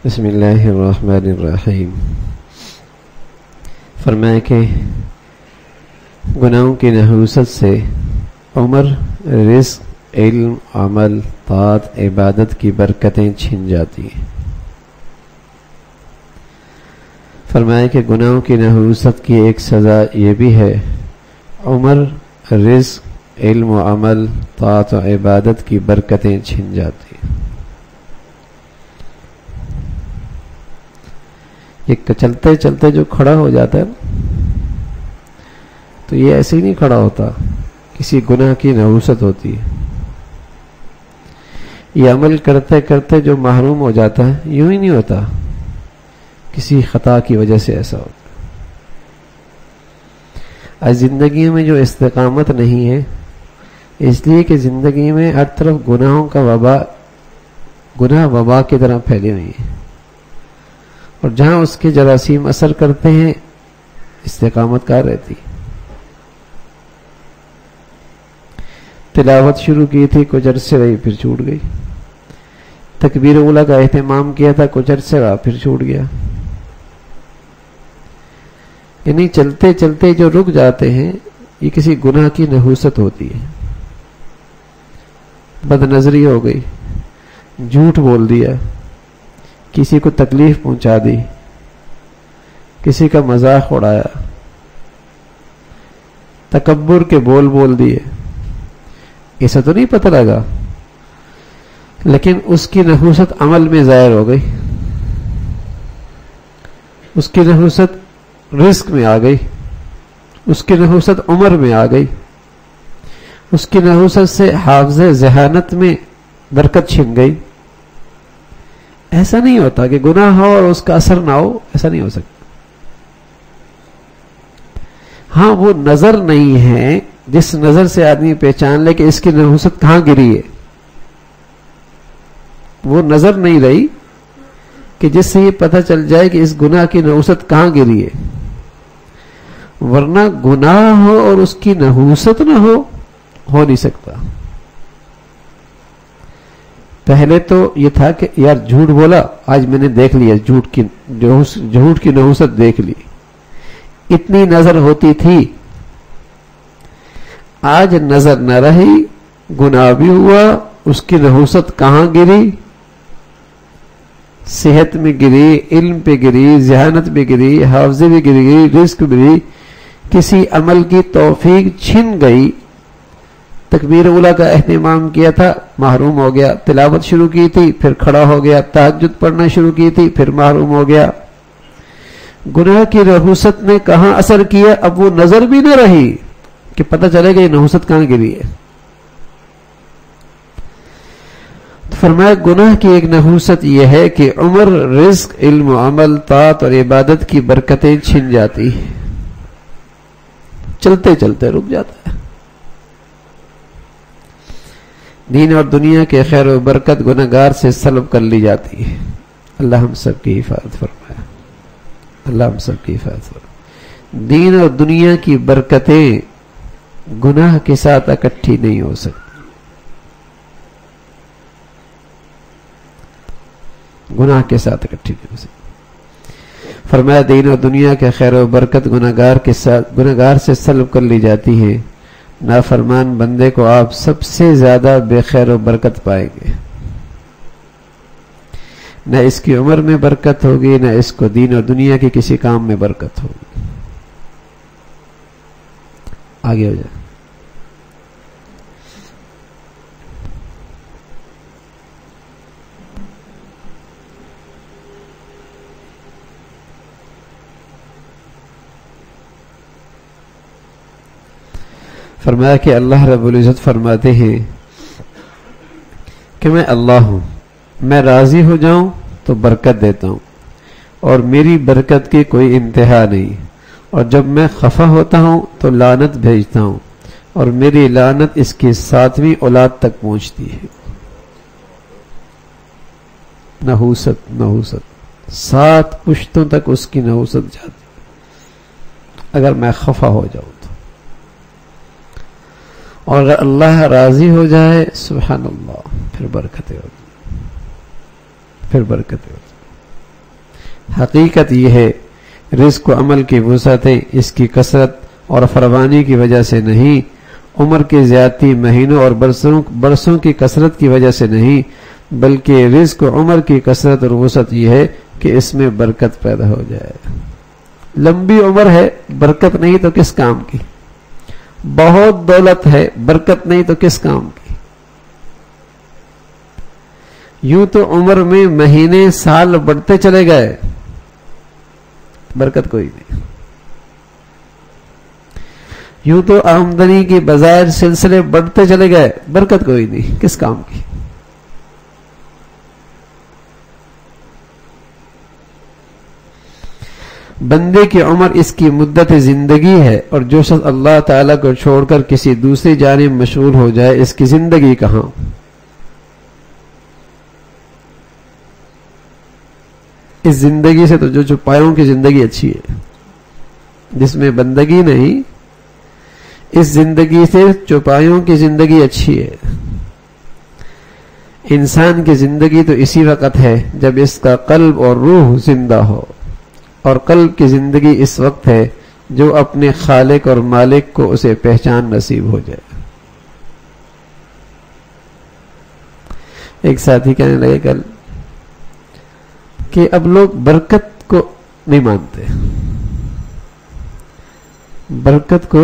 بسم اللہ الرحمن الرحیم. فرمایا کہ گناہوں کی نحوست سے عمر، رزق، علم، عمل، طاعت، عبادت کی برکتیں چھن جاتی ہیں. فرمایا کہ گناہوں کی نحوست کی ایک سزا یہ بھی ہے، عمر، رزق، علم و عمل، طاعت و عبادت کی برکتیں چھن جاتی ہیں. یہ چلتے چلتے جو کھڑا ہو جاتا ہے تو یہ ایسے ہی نہیں کھڑا ہوتا، کسی گناہ کی نحوست ہوتی ہے. یہ عمل کرتے کرتے جو محروم ہو جاتا ہے یوں ہی نہیں ہوتا، کسی خطا کی وجہ سے ایسا ہوتا. آج زندگی میں جو استقامت نہیں ہے اس لیے کہ زندگی میں ہر طرف گناہوں کا گناہ وبا کی طرح پھیلے ہوئی ہیں، اور جہاں اس کے جراثیم اثر کرتے ہیں استقامت کہاں رہتی. تلاوت شروع کی تھی، کچھ عرصے رہی پھر چھوٹ گئی. تکبیر اولیٰ کا اہتمام کیا تھا، کچھ عرصے رہا پھر چھوٹ گیا. یعنی چلتے چلتے جو رک جاتے ہیں یہ کسی گناہ کی نحوست ہوتی ہے. بد نظری ہو گئی، جھوٹ بول دیا، کسی کو تکلیف پہنچا دی، کسی کا مذاق اڑایا، تکبر کے بول دیے. ایسا تو نہیں پتہ لگا لیکن اس کی نحوست عمل میں ظاہر ہو گئی، اس کی نحوست رزق میں آ گئی، اس کی نحوست عمر میں آ گئی، اس کی نحوست سے حافظ ذہانت میں برکت چھن گئی. ایسا نہیں ہوتا کہ گناہ ہو اور اس کا اثر نہ ہو، ایسا نہیں ہو سکتا. ہاں وہ نظر نہیں ہے جس نظر سے آدمی پہچان لے کہ اس کی نحوست کہاں گری ہے، وہ نظر نہیں رہی کہ جس سے یہ پتہ چل جائے کہ اس گناہ کی نحوست کہاں گری ہے. ورنہ گناہ ہو اور اس کی نحوست نہ ہو نہیں سکتا. پہلے تو یہ تھا کہ یار جھوٹ بولا، آج میں نے دیکھ لیا جھوٹ کی نحوست دیکھ لی، اتنی نظر ہوتی تھی. آج نظر نہ رہی، گناہ بھی ہوا، اس کی نحوست کہاں گری؟ صحت میں گری، علم پہ گری، ذہانت پہ گری، حافظے پہ گری، رزق پہ گری، کسی عمل کی توفیق چھن گئی. تکبیر اولیٰ کا اہتمام کیا تھا، محروم ہو گیا. تلاوت شروع کی تھی پھر کھڑا ہو گیا. تہجد پڑھنا شروع کی تھی پھر محروم ہو گیا. گناہ کی نحوست نے کہاں اثر کیا؟ اب وہ نظر بھی نہ رہی کہ پتہ چلے گا یہ نحوست کہاں گری ہے. تو فرمایا گناہ کی ایک نحوست یہ ہے کہ عمر، رزق، علم و عمل، طاعت اور عبادت کی برکتیں چھن جاتی، چلتے چلتے رک جاتا ہے. دین اور دنیا کے خیر و برکت گناہگار سے سلب کر لی جاتی ہے. اللہ ہم سب کی حفاظت فرمائے، اللہ ہم سب کی حفاظت فرمائے. دین اور دنیا کی برکتیں گناہ کے ساتھ اکٹھی نہیں ہو سکتی. گناہ کے ساتھ اکٹھی نہیں ہو سکتی. فرمایا دین اور دنیا کے خیر و برکت گناہگار سے سلب کر لی جاتی ہے. نافرمان بندے کو آپ سب سے زیادہ بے خیر و برکت پائیں گے. نہ اس کی عمر میں برکت ہوگی، نہ اس کو دین اور دنیا کے کسی کام میں برکت ہوگی. آگے ہو جائے. فرمایا کہ اللہ رب العزت فرماتے ہیں کہ میں اللہ ہوں، میں راضی ہو جاؤں تو برکت دیتا ہوں اور میری برکت کی کوئی انتہا نہیں، اور جب میں خفا ہوتا ہوں تو لعنت بھیجتا ہوں اور میری لعنت اس کی 7ویں اولاد تک پہنچتی ہے. نحوست 7 پشتوں تک اس کی نحوست جاتی اگر میں خفا ہو جاؤں تو. اور اگر اللہ راضی ہو جائے سبحان اللہ پھر برکتیں ہوتی، پھر برکتیں ہوتی. حقیقت یہ ہے رزق و عمل کی وسعتیں اس کی کثرت اور فراوانی کی وجہ سے نہیں، عمر کی زیادتی مہینوں اور برسوں کی کثرت کی وجہ سے نہیں، بلکہ رزق و عمر کی کثرت اور وسعت یہ ہے کہ اس میں برکت پیدا ہو جائے۔ لمبی عمر ہے، برکت نہیں تو کس کام کی؟ بہت دولت ہے، برکت نہیں تو کس کام کی؟ یوں تو عمر میں مہینے سال بڑھتے چلے گئے، برکت کوئی نہیں۔ یوں تو آمدنی کی بظاہر سلسلے بڑھتے چلے گئے، برکت کوئی نہیں، کس کام کی؟ بندے کی عمر اس کی مدت زندگی ہے، اور جو شخص اللہ تعالیٰ کو چھوڑ کر کسی دوسری جانب مشغول ہو جائے اس کی زندگی کہاں؟ اس زندگی سے تو جو چوپایوں کی زندگی اچھی ہے، جس میں بندگی نہیں، اس زندگی سے چوپایوں کی زندگی اچھی ہے۔ انسان کی زندگی تو اسی وقت ہے جب اس کا قلب اور روح زندہ ہو، اور قلب کی زندگی اس وقت ہے جو اپنے خالق اور مالک کو اسے پہچان نصیب ہو جائے۔ ایک ساتھی کہنے لگے کل کہ اب لوگ برکت کو نہیں مانتے، برکت کو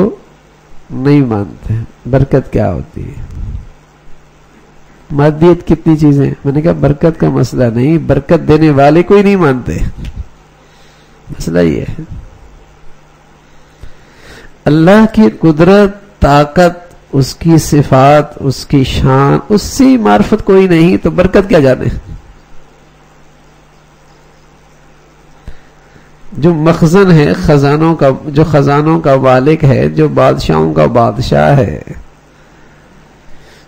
نہیں مانتے۔ برکت کیا ہوتی ہے؟ مادیت کتنی چیزیں، میں نے کہا برکت کا مسئلہ نہیں، برکت دینے والے کو ہی نہیں مانتے، مسئلہ یہ ہے۔ اللہ کی قدرت، طاقت، اس کی صفات، اس کی شان، اس سے معرفت کوئی نہیں تو برکت کیا جانے؟ جو مخزن ہے خزانوں کا، جو خزانوں کا مالک ہے، جو بادشاہوں کا بادشاہ ہے،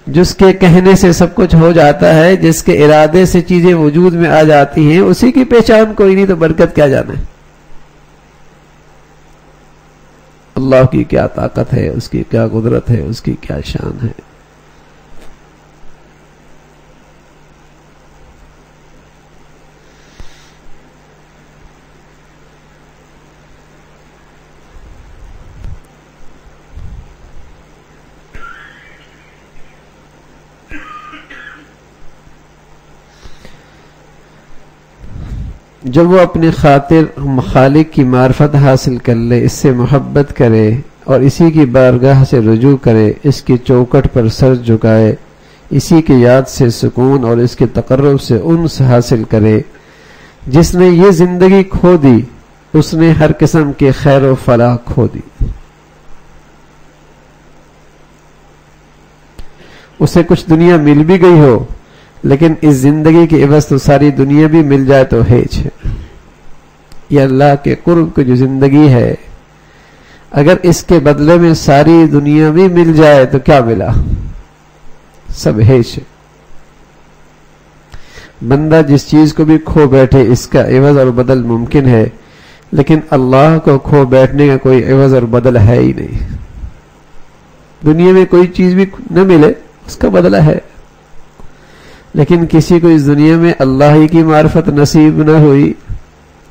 جس کے کہنے سے سب کچھ ہو جاتا ہے، جس کے ارادے سے چیزیں وجود میں آ جاتی ہیں، اسی کی پہچان کوئی نہیں تو برکت کیا جانے؟ اللہ کی کیا طاقت ہے، اس کی کیا قدرت ہے، اس کی کیا شان ہے۔ جب وہ اپنی خاطر خالق کی معرفت حاصل کر لے، اس سے محبت کرے اور اسی کی بارگاہ سے رجوع کرے، اس کی چوکٹ پر سر جھکائے، اسی کی یاد سے سکون اور اس کے تقرب سے انس حاصل کرے، جس نے یہ زندگی کھو دی اس نے ہر قسم کے خیر و فلاح کھو دی۔ اسے کچھ دنیا مل بھی گئی ہو، لیکن اس زندگی کی عوض تو ساری دنیا بھی مل جائے تو ہیچ ہے۔ یہ اللہ کے قرب کی جو زندگی ہے، اگر اس کے بدلے میں ساری دنیا بھی مل جائے تو کیا ملا؟ سب ہیچ ہے۔ بندہ جس چیز کو بھی کھو بیٹھے اس کا عوض اور بدل ممکن ہے، لیکن اللہ کو کھو بیٹھنے کا کوئی عوض اور بدل ہے ہی نہیں۔ دنیا میں کوئی چیز بھی نہ ملے اس کا بدلہ ہے، لیکن کسی کو اس دنیا میں اللہ ہی کی معرفت نصیب نہ ہوئی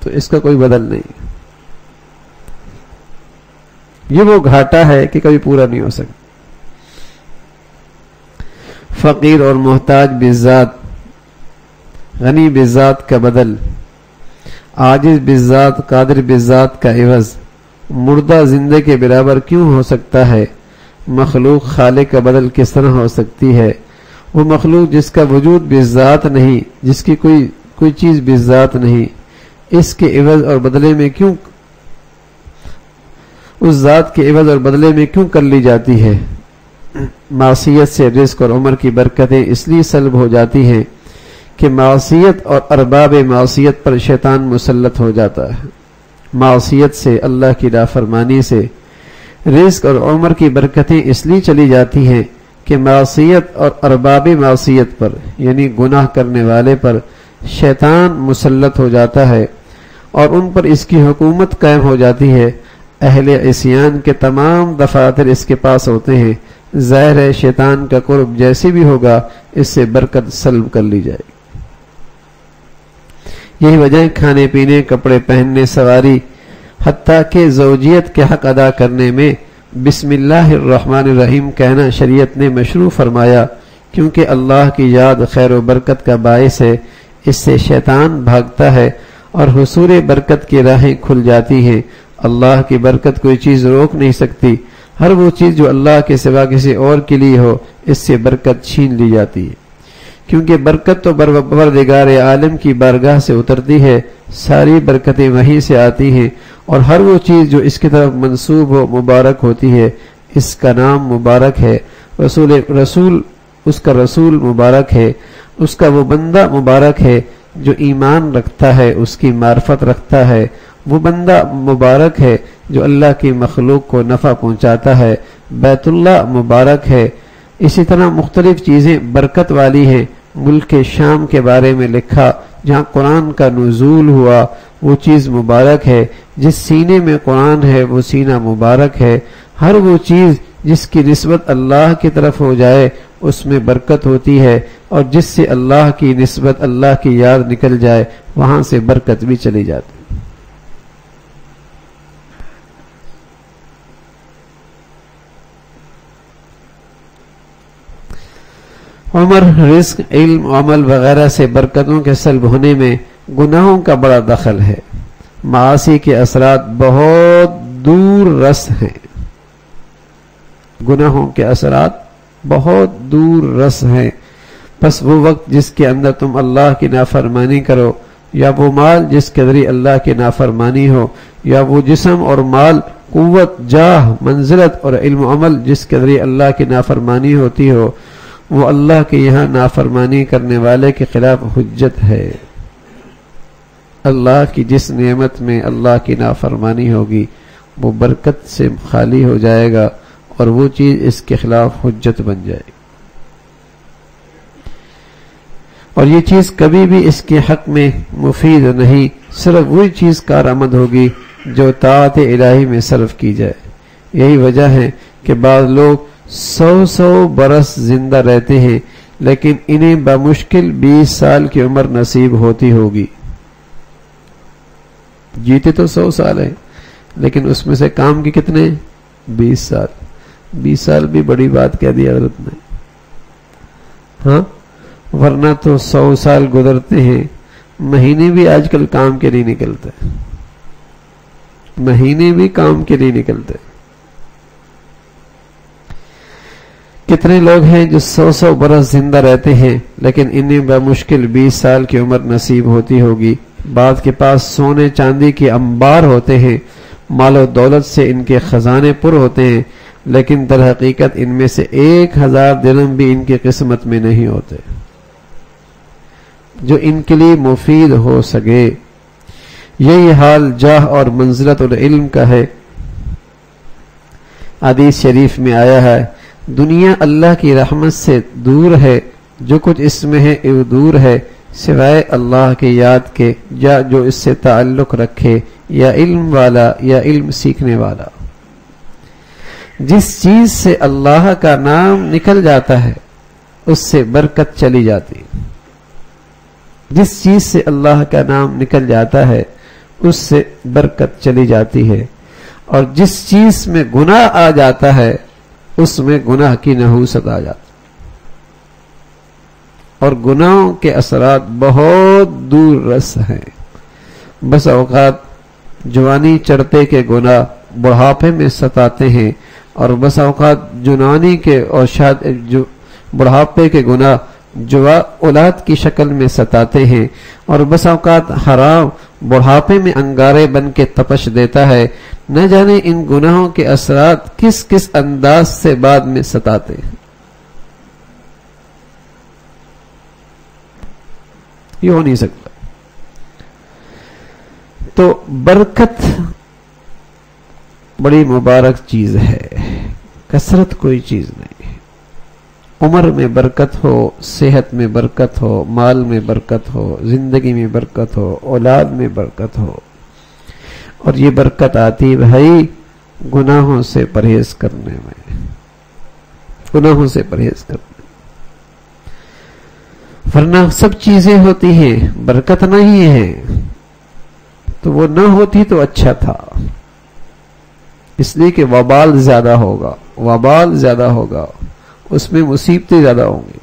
تو اس کا کوئی بدل نہیں۔ یہ وہ گھاٹا ہے کہ کبھی پورا نہیں ہو سکتا۔ فقیر اور محتاج بالذات، غنی بالذات کا بدل، عاجز بالذات، قادر بالذات کا عوض مردہ زندے کے برابر کیوں ہو سکتا ہے؟ مخلوق خالق کا بدل کس طرح ہو سکتی ہے؟ وہ مخلوق جس کا وجود بالذات نہیں، جس کی کوئی چیز بالذات نہیں، اس کے عوض اور بدلے میں کیوں، اس ذات کے عوض اور بدلے میں کیوں کر لی جاتی ہے؟ معصیت سے رزق اور عمر کی برکتیں اس لیے سلب ہو جاتی ہیں کہ معصیت اور ارباب معصیت پر شیطان مسلط ہو جاتا ہے۔ معصیت سے، اللہ کی نافرمانی سے رزق اور عمر کی برکتیں اس لیے چلی جاتی ہیں کہ معصیت اور ارباب معصیت پر، یعنی گناہ کرنے والے پر شیطان مسلط ہو جاتا ہے اور ان پر اس کی حکومت قائم ہو جاتی ہے۔ اہل عصیان کے تمام دفاتر اس کے پاس ہوتے ہیں۔ ظاہر ہے شیطان کا قرب جیسے بھی ہوگا اس سے برکت سلب کر لی جائے گی۔ یہی وجہ ہے کھانے پینے، کپڑے پہننے، سواری، حتیٰ کہ زوجیت کے حق ادا کرنے میں بسم اللہ الرحمن الرحیم کہنا شریعت نے مشروع فرمایا، کیونکہ اللہ کی یاد خیر و برکت کا باعث ہے، اس سے شیطان بھاگتا ہے اور حصول برکت کی راہیں کھل جاتی ہیں۔ اللہ کی برکت کوئی چیز روک نہیں سکتی، ہر وہ چیز جو اللہ کے سوا کسی اور کے لیے ہو اس سے برکت چھین لی جاتی ہے، کیونکہ برکت تو پروردگار عالم کی بارگاہ سے اترتی ہے، ساری برکتیں وہیں سے آتی ہیں، اور ہر وہ چیز جو اس کی طرف منسوب ہو مبارک ہوتی ہے، اس کا نام مبارک ہے، اس کا رسول مبارک ہے، اس کا وہ بندہ مبارک ہے جو ایمان رکھتا ہے، اس کی معرفت رکھتا ہے، وہ بندہ مبارک ہے جو اللہ کی مخلوق کو نفع پہنچاتا ہے، بیت اللہ مبارک ہے۔ اسی طرح مختلف چیزیں برکت والی ہیں۔ ملک شام کے بارے میں لکھا، جہاں قرآن کا نزول ہوا وہ چیز مبارک ہے، جس سینے میں قرآن ہے وہ سینہ مبارک ہے۔ ہر وہ چیز جس کی نسبت اللہ کی طرف ہو جائے اس میں برکت ہوتی ہے، اور جس سے اللہ کی نسبت اللہ کی یاد نکل جائے وہاں سے برکت بھی چلی جاتی۔ عمر، رزق، علم، عمل وغیرہ سے برکتوں کے سلب ہونے میں گناہوں کا بڑا دخل ہے۔ معاصی کے اثرات بہت دور رس ہیں، گناہوں کے اثرات بہت دور رس ہیں۔ پس وہ وقت جس کے اندر تم اللہ کی نافرمانی کرو، یا وہ مال جس کے ذریعے اللہ کی نافرمانی ہو، یا وہ جسم اور مال، قوت، جاہ، منزلت اور علم و عمل جس کے ذریعے اللہ کی نافرمانی ہوتی ہو، وہ اللہ کے یہاں نافرمانی کرنے والے کے خلاف حجت ہے۔ اللہ کی جس نعمت میں اللہ کی نافرمانی ہوگی وہ برکت سے خالی ہو جائے گا، اور وہ چیز اس کے خلاف حجت بن جائے گی، اور یہ چیز کبھی بھی اس کے حق میں مفید نہیں، صرف وہی چیز کارآمد ہوگی جو طاعت الہی میں صرف کی جائے۔ یہی وجہ ہے کہ بعض لوگ 100 برس زندہ رہتے ہیں، لیکن انہیں بمشکل 20 سال کی عمر نصیب ہوتی ہوگی۔ جیتے تو 100 سال ہیں، لیکن اس میں سے کام کی کتنے؟ 20 سال۔ 20 سال بھی بڑی بات کہہ دی حضرت نے، ہاں، ورنہ تو 100 سال گزرتے ہیں، مہینے بھی آج کل کام کے نہیں نکلتے، مہینے بھی کام کے نہیں نکلتے۔ کتنے لوگ ہیں جو 100 برس زندہ رہتے ہیں، لیکن انہیں بمشکل 20 سال کی عمر نصیب ہوتی ہوگی۔ بعض کے پاس سونے چاندی کے انبار ہوتے ہیں، مال و دولت سے ان کے خزانے پر ہوتے ہیں، لیکن در حقیقت ان میں سے 1000 درہم بھی ان کی قسمت میں نہیں ہوتے جو ان کے لیے مفید ہو سکے۔ یہی حال جاہ اور منزلت اور علم کا ہے۔ حدیث شریف میں آیا ہے، دنیا اللہ کی رحمت سے دور ہے، جو کچھ اس میں ہے وہ دور ہے سوائے اللہ کی یاد کے، یا جو اس سے تعلق رکھے، یا علم والا یا علم سیکھنے والا۔ جس چیز سے اللہ کا نام نکل جاتا ہے اس سے برکت چلی جاتی، جس چیز سے اللہ کا نام نکل جاتا ہے اس سے برکت چلی جاتی ہے، اور جس چیز میں گناہ آ جاتا ہے اس میں گناہ کی نحوست آ جاتی، اور گناہوں کے اثرات بہت دور رس ہیں۔ بس اوقات جوانی چڑھتے کے گناہ بڑھاپے میں ستاتے ہیں، اور بس اوقات جوانی کے اور بڑھاپے کے گناہ اولاد کی شکل میں ستاتے ہیں، اور بس اوقات حرام بڑھاپے میں انگارے بن کے تپش دیتا ہے۔ نہ جانے ان گناہوں کے اثرات کس کس انداز سے بعد میں ستاتے ہیں۔ یہ ہو نہیں سکتا۔ تو برکت بڑی مبارک چیز ہے، کثرت کوئی چیز نہیں۔ عمر میں برکت ہو، صحت میں برکت ہو، مال میں برکت ہو، زندگی میں برکت ہو، اولاد میں برکت ہو، اور یہ برکت آتی بھائی گناہوں سے پرہیز کرنے میں، گناہوں سے پرہیز کرنے۔ ورنہ سب چیزیں ہوتی ہیں، برکت نہیں ہے، تو وہ نہ ہوتی تو اچھا تھا، اس لیے کہ وبال زیادہ ہوگا، وبال زیادہ ہوگا، اس میں مصیبتیں زیادہ ہوں گی۔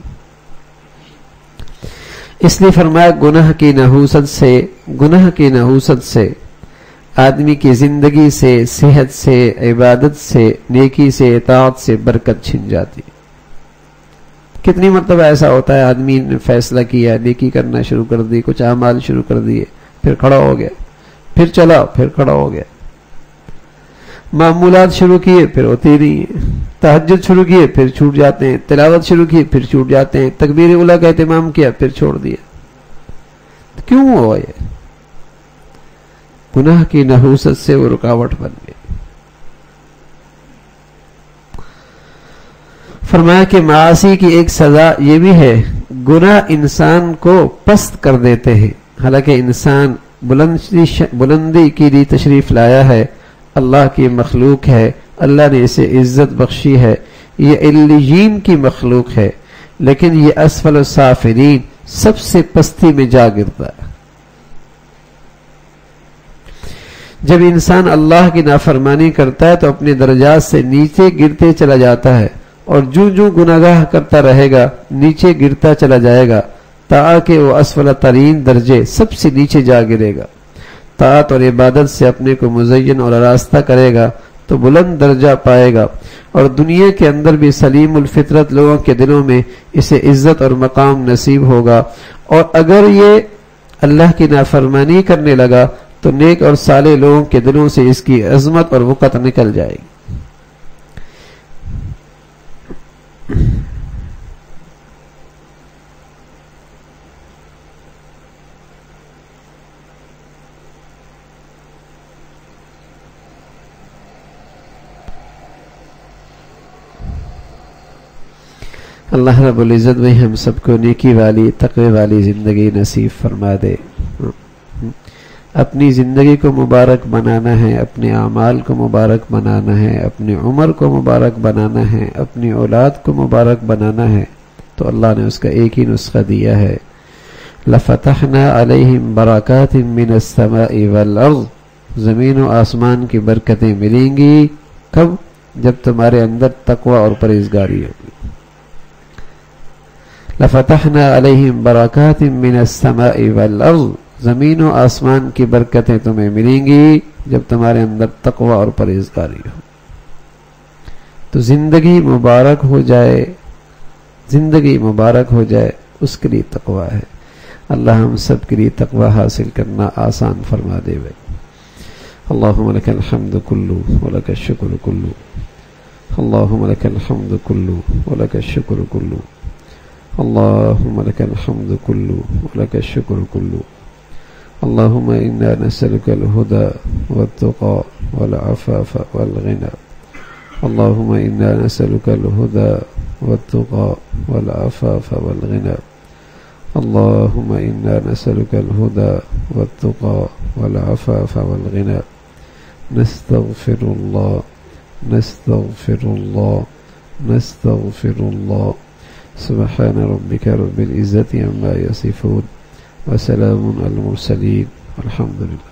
اس لیے فرمایا گناہ کی نحوست سے آدمی کی زندگی سے، صحت سے، عبادت سے، نیکی سے، اطاعت سے برکت چھن جاتی۔ کتنی مرتبہ ایسا ہوتا ہے آدمی نے فیصلہ کیا، نیکی کرنا شروع کر دی، کچھ اعمال شروع کر دیے، پھر کھڑا ہو گیا، پھر چلا، پھر کھڑا ہو گیا، معمولات شروع کیے پھر ہوتی نہیں ہیں، تہجد شروع کیے پھر چھوٹ جاتے ہیں، تلاوت شروع کی پھر چھوٹ جاتے ہیں، تکبیر اولیٰ کا اہتمام کیا پھر چھوڑ دیا۔ کیوں ہوا یہ؟ گناہ کی نحوست سے وہ رکاوٹ بن گئی۔ فرمایا کہ معاصی کی ایک سزا یہ بھی ہے، گناہ انسان کو پست کر دیتے ہیں، حالانکہ انسان بلندی کی لیے تشریف لایا ہے، اللہ کی مخلوق ہے، اللہ نے اسے عزت بخشی ہے، یہ علیین کی مخلوق ہے، لیکن یہ اسفل السافلین سب سے پستی میں جا گرتا ہے۔ جب انسان اللہ کی نافرمانی کرتا ہے تو اپنے درجات سے نیچے گرتے چلا جاتا ہے، اور جو گناہگار کرتا رہے گا نیچے گرتا چلا جائے گا، تاکہ وہ اسفل ترین درجے سب سے نیچے جا گرے گا۔ طاعت اور عبادت سے اپنے کو مزین اور آراستہ کرے گا تو بلند درجہ پائے گا، اور دنیا کے اندر بھی سلیم الفطرت لوگوں کے دلوں میں اسے عزت اور مقام نصیب ہوگا۔ اور اگر یہ اللہ کی نافرمانی کرنے لگا تو نیک اور صالح لوگوں کے دلوں سے اس کی عظمت اور وقت نکل جائے گی۔ اللہ رب العزت بھائی ہم سب کو نیکی والی، تقوی والی زندگی نصیب فرما دے۔ اپنی زندگی کو مبارک بنانا ہے، اپنے اعمال کو مبارک بنانا ہے، اپنی عمر کو مبارک بنانا ہے، اپنی اولاد کو مبارک بنانا ہے، تو اللہ نے اس کا ایک ہی نسخہ دیا ہے، لَفَتَحْنَا عَلَيْهِمْ بَرَكَاتٍ مِّنَ السَّمَاءِ وَالْأَرْضِ، زمین و آسمان کی برکتیں ملیں گی، کب؟ جب تمہارے اندر تقوی اور پرہیزگاری ہوگی۔ لَفَتَحْنَا عَلَيْهِمْ بَرَكَاتٍ مِّنَ السَّمَاءِ وَالْأَرْضِ، زمین و آسمان کی برکتیں تمہیں ملیں گی جب تمہارے اندر تقوی اور پرہیزگاری ہو۔ تو زندگی مبارک ہو جائے، زندگی مبارک ہو جائے، اس کے لیے تقوی ہے۔ اللہ ہم سب کے لیے تقوی حاصل کرنا آسان فرما دے بھائی۔ اللہم لک الحمد کلو ولک الشکر کلو، اللہم لک الحمد کلو ولک الشکر کلو، اللہم لک الحمد کلو ولک الشکر کلو، اللہم انا نسألک الہدى والتقى والعفاف والغنى، اللہم انا نسألک الہدى والتقى والعفاف والغنى، اللہم انا نسألک الہدى والتقى والعفاف والغنى، نستغفر اللہ نستغفر اللہ نستغفر اللہ، سبحان ربک رب العزة عما یصفون وسلام علی المرسلین، الحمد للہ۔